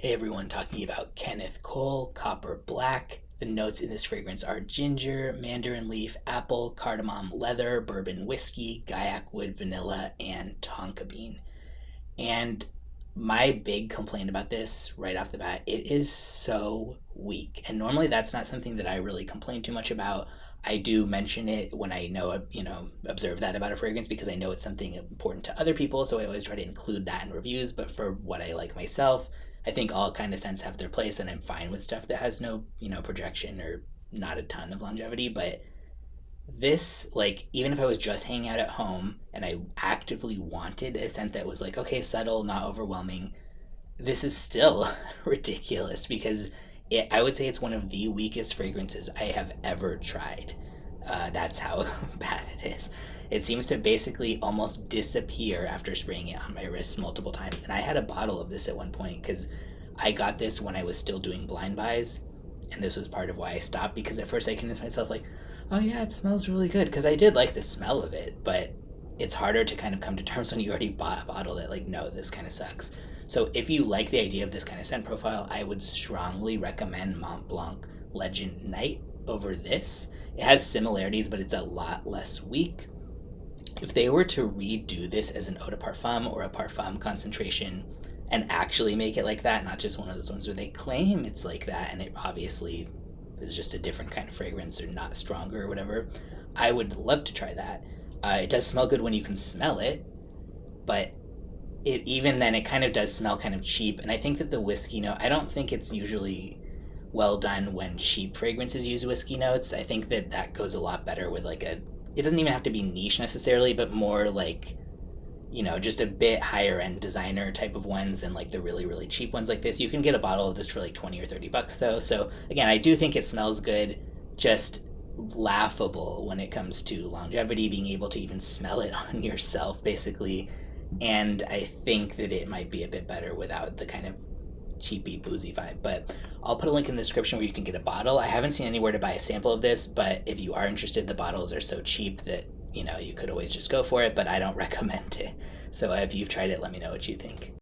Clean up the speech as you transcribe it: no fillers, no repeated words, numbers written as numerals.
Hey everyone, talking about Kenneth Cole Copper Black. The notes in this fragrance are ginger, mandarin leaf, apple, cardamom, leather, bourbon whiskey, Guaiac wood, vanilla, and tonka bean. And my big complaint about this right off the bat, it is so weak. And normally that's not something that I really complain too much about. I do mention it when I know, observe that about a fragrance because I know it's something important to other people. So I always try to include that in reviews. But for what I like myself, I think all kind of scents have their place, and I'm fine with stuff that has no, projection or not a ton of longevity. But this, like, even if I was just hanging out at home and I actively wanted a scent that was like, okay, subtle, not overwhelming, this is still ridiculous because I would say it's one of the weakest fragrances I have ever tried. That's how bad it is. It seems to basically almost disappear after spraying it on my wrist multiple times. And I had a bottle of this at one point because I got this when I was still doing blind buys. And this was part of why I stopped because at first I convinced myself, like, oh yeah, it smells really good. Because I did like the smell of it, but it's harder to kind of come to terms when you already bought a bottle that, like, no, this kind of sucks. So if you like the idea of this kind of scent profile, I would strongly recommend Mont Blanc Legend Night over this. It has similarities, but it's a lot less weak. If they were to redo this as an eau de parfum or a parfum concentration and actually make it like that, not just one of those ones where they claim it's like that and it obviously is just a different kind of fragrance or not stronger or whatever, I would love to try that. It does smell good when you can smell it, but it even then it kind of does smell kind of cheap. And I think that the whiskey note, I don't think it's usually well done when cheap fragrances use whiskey notes. I think that that goes a lot better with like a, it doesn't even have to be niche necessarily, but more like, just a bit higher end designer type of ones than like the really, really cheap ones like this. You can get a bottle of this for like 20 or 30 bucks though. So again, I do think it smells good, just laughable when it comes to longevity, being able to even smell it on yourself basically. And I think that it might be a bit better without the kind of cheapy boozy vibe. But I'll put a link in the description where you can get a bottle. I haven't seen anywhere to buy a sample of this, but if you are interested, the bottles are so cheap that you could always just go for it, but I don't recommend it. So if you've tried it, let me know what you think.